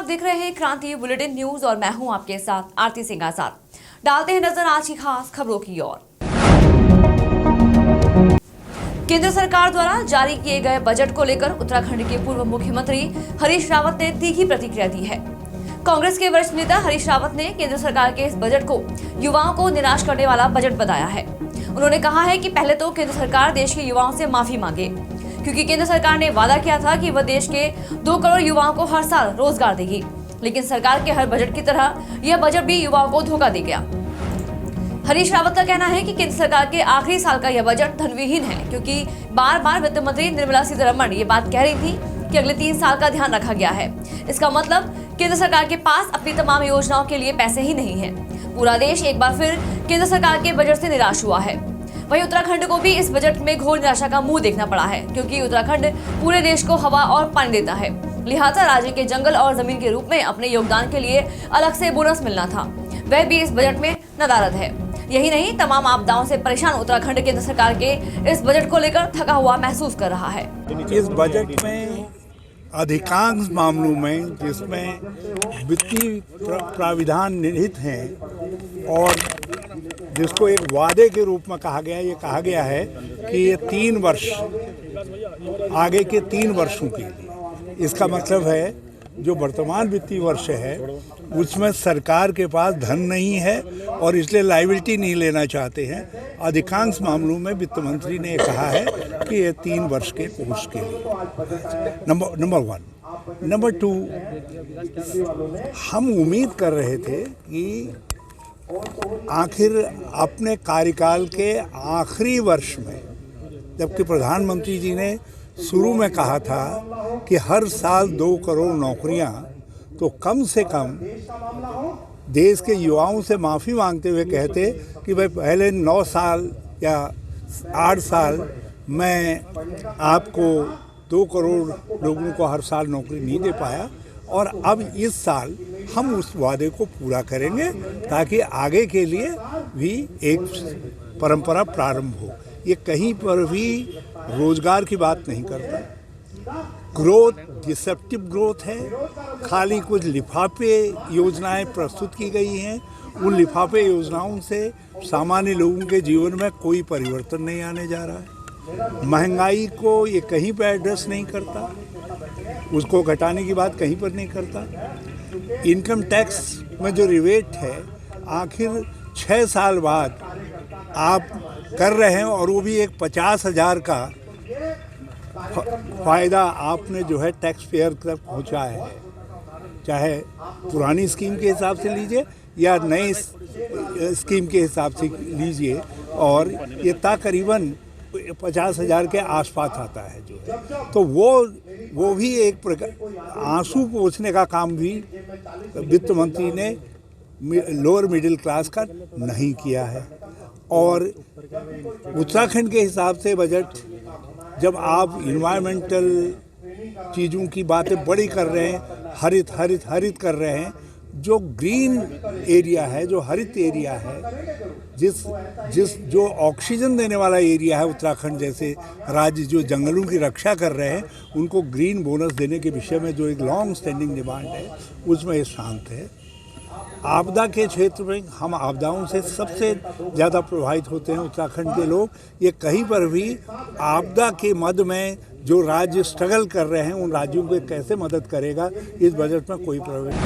देख रहे हैं क्रांति बुलेटिन न्यूज और मैं हूं आपके साथ आरती सिंह आजाद। डालते हैं नजर आज की खास खबरों की ओर। केंद्र सरकार द्वारा जारी किए गए बजट को लेकर उत्तराखंड के पूर्व मुख्यमंत्री हरीश रावत ने तीखी प्रतिक्रिया दी है। कांग्रेस के वरिष्ठ नेता हरीश रावत ने केंद्र सरकार के इस बजट को युवाओं को निराश करने वाला बजट बताया है। उन्होंने कहा है कि पहले तो केंद्र सरकार देश के युवाओं से माफी मांगे, क्योंकि केंद्र सरकार ने वादा किया था कि वह देश के 2 करोड़ युवाओं को हर साल रोजगार देगी, लेकिन सरकार के हर बजट की तरह यह बजट भी युवाओं को धोखा दे गया। हरीश रावत का कहना है कि केंद्र सरकार के आखिरी साल का यह बजट धनविहीन है, क्योंकि बार बार वित्त मंत्री निर्मला सीतारमण ये बात कह रही थी कि अगले 3 साल का ध्यान रखा गया है। इसका मतलब केंद्र सरकार के पास अपनी तमाम योजनाओं के लिए पैसे ही नहीं है। पूरा देश एक बार फिर केंद्र सरकार के बजट से निराश हुआ है। वहीं उत्तराखंड को भी इस बजट में घोर निराशा का मुंह देखना पड़ा है, क्योंकि उत्तराखंड पूरे देश को हवा और पानी देता है। लिहाजा राज्य के जंगल और जमीन के रूप में अपने योगदान के लिए अलग से बोनस मिलना था, वह भी इस बजट में नदारद है। यही नहीं, तमाम आपदाओं से परेशान उत्तराखंड केंद्र सरकार के इस बजट को लेकर थका हुआ महसूस कर रहा है। इस बजट में अधिकांश मामलों में जिसमें वित्तीय प्राविधान निहित हैं और जिसको एक वादे के रूप में कहा गया है, ये कहा गया है कि ये 3 वर्ष आगे के 3 वर्षों के लिए। इसका मतलब है जो वर्तमान वित्तीय वर्ष है उसमें सरकार के पास धन नहीं है और इसलिए लायबिलिटी नहीं लेना चाहते हैं। अधिकांश मामलों में वित्त मंत्री ने कहा है कि ये 3 वर्ष के कोर्स के लिए। नंबर 1। नंबर 2, हम उम्मीद कर रहे थे कि आखिर अपने कार्यकाल के आखिरी वर्ष में, जबकि प्रधानमंत्री जी ने शुरू में कहा था कि हर साल 2 करोड़ नौकरियां, तो कम से कम देश के युवाओं से माफ़ी मांगते हुए कहते कि भाई पहले 9 साल या 8 साल मैं आपको 2 करोड़ लोगों को हर साल नौकरी नहीं दे पाया, और अब इस साल हम उस वादे को पूरा करेंगे ताकि आगे के लिए भी एक परंपरा प्रारंभ हो। ये कहीं पर भी रोजगार की बात नहीं करता। ग्रोथ डिसेप्टिव ग्रोथ है। खाली कुछ लिफाफे योजनाएं प्रस्तुत की गई हैं। उन लिफाफे योजनाओं से सामान्य लोगों के जीवन में कोई परिवर्तन नहीं आने जा रहा है। महंगाई को ये कहीं पर एड्रेस नहीं करता, उसको घटाने की बात कहीं पर नहीं करता। इनकम टैक्स में जो रिबेट है आखिर 6 साल बाद आप कर रहे हैं, और वो भी एक 50,000 का फ़ायदा आपने जो है टैक्स पेयर तक पहुँचाया है। चाहे पुरानी स्कीम के हिसाब से लीजिए या नई स्कीम के हिसाब से लीजिए, और ये तकरीबन 50,000 के आसपास आता है जो है। तो वो भी एक प्रकार आंसू पोंछने का काम भी वित्त मंत्री ने लोअर मिडिल क्लास का नहीं किया है। और उत्तराखंड के हिसाब से बजट, जब आप इन्वायरमेंटल चीज़ों की बातें बड़ी कर रहे हैं, हरित हरित हरित कर रहे हैं, जो ग्रीन एरिया है, जो हरित एरिया है, जो ऑक्सीजन देने वाला एरिया है, उत्तराखंड जैसे राज्य जो जंगलों की रक्षा कर रहे हैं, उनको ग्रीन बोनस देने के विषय में जो एक लॉन्ग स्टैंडिंग डिमांड है उसमें ये शांत है। आपदा के क्षेत्र में हम आपदाओं से सबसे ज़्यादा प्रभावित होते हैं उत्तराखंड के लोग। ये कहीं पर भी आपदा के मद में जो राज्य स्ट्रगल कर रहे हैं उन राज्यों को कैसे मदद करेगा, इस बजट में कोई प्रवृत्ति।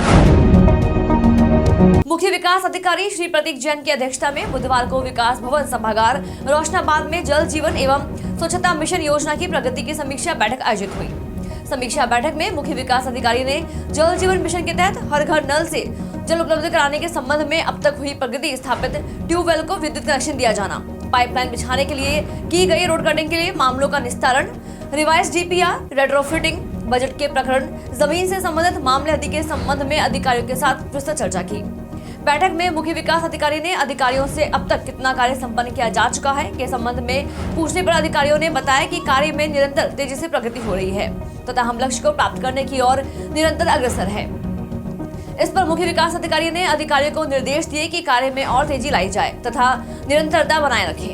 मुख्य विकास अधिकारी श्री प्रतीक जैन की अध्यक्षता में बुधवार को विकास भवन सभागार रोशनाबाद में जल जीवन एवं स्वच्छता मिशन योजना की प्रगति की समीक्षा बैठक आयोजित हुई। समीक्षा बैठक में मुख्य विकास अधिकारी ने जल जीवन मिशन के तहत हर घर नल से जल उपलब्ध कराने के संबंध में अब तक हुई प्रगति, स्थापित ट्यूबवेल को विद्युत कनेक्शन दिया जाना, पाइपलाइन बिछाने के लिए की गई रोड कटिंग के लिए मामलों का निस्तारण, रिवाइज डीपीआर, रेट्रोफिटिंग, बजट के प्रकरण, जमीन से संबंधित मामले आदि के संबंध में अधिकारियों के साथ विस्तृत चर्चा की। बैठक में मुख्य विकास अधिकारी ने अधिकारियों से अब तक कितना कार्य संपन्न किया जा चुका है के संबंध में पूछने पर अधिकारियों ने बताया कि कार्य में निरंतर तेजी से प्रगति हो रही है तथा हम लक्ष्य को प्राप्त करने की ओर निरंतर अग्रसर है। इस पर मुख्य विकास अधिकारी ने अधिकारियों को निर्देश दिए कि कार्य में और तेजी लाई जाए तथा निरंतरता बनाए रखें।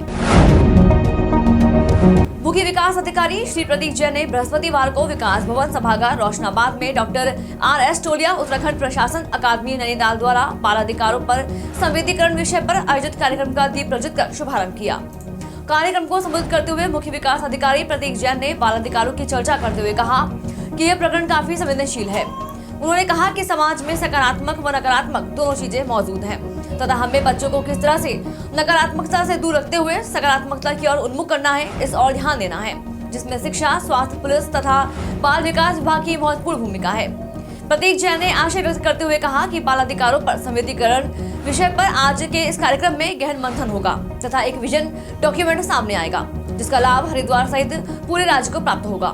मुख्य विकास अधिकारी श्री प्रतीक जैन ने बृहस्पतिवार को विकास भवन सभागार रोशनाबाद में डॉक्टर RS टोलिया उत्तराखंड प्रशासन अकादमी नैनीताल द्वारा बाल अधिकारों पर संवेदीकरण विषय पर आयोजित कार्यक्रम का दीप प्रज्वलित कर शुभारंभ किया। कार्यक्रम को संबोधित करते हुए मुख्य विकास अधिकारी प्रतीक जैन ने बाल अधिकारों की चर्चा करते हुए कहा कि यह प्रकरण काफी संवेदनशील है। उन्होंने कहा कि समाज में सकारात्मक व नकारात्मक दोनों चीजें मौजूद हैं तथा हमें बच्चों को किस तरह से नकारात्मकता से दूर रखते हुए सकारात्मकता की ओर उन्मुख करना है, इस और ध्यान देना है, जिसमें शिक्षा, स्वास्थ्य, पुलिस तथा बाल विकास विभाग की महत्वपूर्ण भूमिका है। प्रतीक जैन ने आशा व्यक्त करते हुए कहा कि बाल अधिकारों पर संवेदीकरण विषय पर आज के इस कार्यक्रम में गहन मंथन होगा तथा एक विजन डॉक्यूमेंट सामने आएगा, जिसका लाभ हरिद्वार सहित पूरे राज्य को प्राप्त होगा।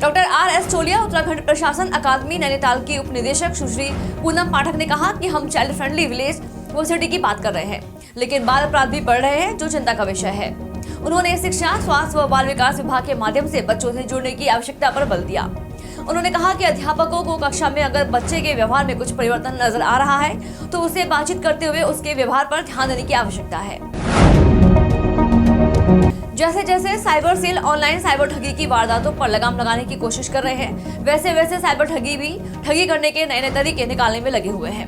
डॉक्टर RS टोलिया उत्तराखंड प्रशासन अकादमी नैनीताल की उप निदेशक सुश्री पूनम पाठक ने कहा कि हम चाइल्ड फ्रेंडली विलेज व सिटी की बात कर रहे हैं, लेकिन बाल अपराध भी बढ़ रहे हैं, जो चिंता का विषय है। उन्होंने शिक्षा, स्वास्थ्य व बाल विकास विभाग के माध्यम से बच्चों से जुड़ने की आवश्यकता पर बल दिया। उन्होंने कहा कि अध्यापकों को कक्षा में अगर बच्चे के व्यवहार में कुछ परिवर्तन नजर आ रहा है तो उसे बातचीत करते हुए उसके व्यवहार पर ध्यान देने की आवश्यकता है। जैसे जैसे साइबर सेल ऑनलाइन साइबर ठगी की वारदातों पर लगाम लगाने की कोशिश कर रहे हैं, वैसे वैसे साइबर ठगी भी ठगी करने के नए नए तरीके निकालने में लगे हुए हैं।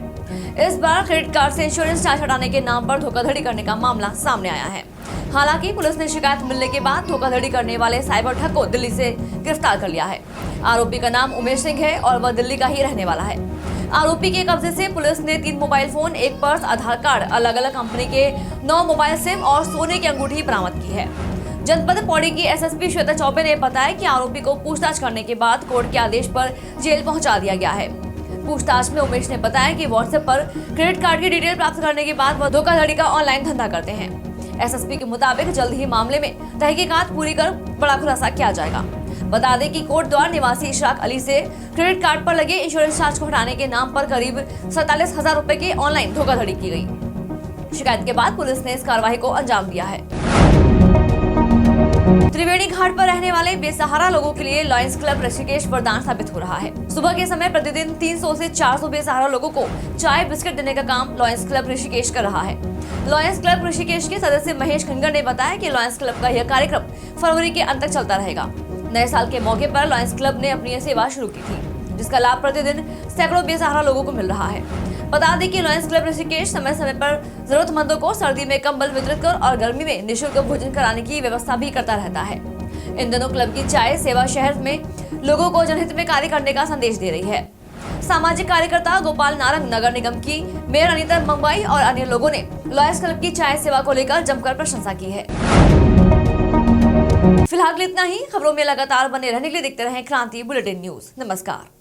इस बार क्रेडिट कार्ड से इंश्योरेंस चार्ज हटाने के नाम पर धोखाधड़ी करने का मामला सामने आया है। हालांकि पुलिस ने शिकायत मिलने के बाद धोखाधड़ी करने वाले साइबर ठग को दिल्ली से गिरफ्तार कर लिया है। आरोपी का नाम उमेश सिंह है और वह दिल्ली का ही रहने वाला है। आरोपी के कब्जे से पुलिस ने 3 मोबाइल फोन, 1 पर्स, आधार कार्ड, अलग अलग कंपनी के 9 मोबाइल सिम और सोने की अंगूठी बरामद की है। जनपद पौड़ी की SSP श्वेता चौबे ने बताया कि आरोपी को पूछताछ करने के बाद कोर्ट के आदेश पर जेल पहुंचा दिया गया है। पूछताछ में उमेश ने बताया कि व्हाट्सएप पर क्रेडिट कार्ड की डिटेल प्राप्त करने के बाद वह धोखाधड़ी का ऑनलाइन धंधा करते हैं। SSP के मुताबिक जल्द ही मामले में तहकीकात पूरी कर बड़ा खुलासा किया जाएगा। बता दें कि कोट द्वार निवासी इशराक अली से क्रेडिट कार्ड पर लगे इंश्योरेंस चार्ज को हटाने के नाम पर करीब 47,000 रुपए की ऑनलाइन धोखाधड़ी की गई। शिकायत के बाद पुलिस ने इस कार्रवाई को अंजाम दिया है। त्रिवेणी घाट पर रहने वाले बेसहारा लोगों के लिए लॉयंस क्लब ऋषिकेश वरदान साबित हो रहा है। सुबह के समय प्रतिदिन 300 से 400 बेसहारा लोगों को चाय बिस्किट देने का काम लॉयंस क्लब ऋषिकेश कर रहा है। लॉयंस क्लब ऋषिकेश के सदस्य महेश खनगर ने बताया कि लॉयंस क्लब का यह कार्यक्रम फरवरी के अंत तक चलता रहेगा। नए साल के मौके पर लॉयंस क्लब ने अपनी यह सेवा शुरू की थी, जिसका लाभ प्रतिदिन सैकड़ों बेसहारा लोगों को मिल रहा है। बता दें कि लॉयंस क्लब ऋषिकेश समय समय पर जरूरतमंदों को सर्दी में कंबल वितरित कर और गर्मी में निःशुल्क भोजन कराने की व्यवस्था भी करता रहता है। इन दिनों क्लब की चाय सेवा शहर में लोगों को जनहित में कार्य करने का संदेश दे रही है। सामाजिक कार्यकर्ता गोपाल नारंग, नगर निगम की मेयर अनीता मुंबई और अन्य लोगों ने लॉयंस क्लब की चाय सेवा को लेकर जमकर प्रशंसा की है। फिलहाल इतना ही। खबरों में लगातार बने रहने के लिए देखते रहें क्रांति बुलेटिन न्यूज। नमस्कार।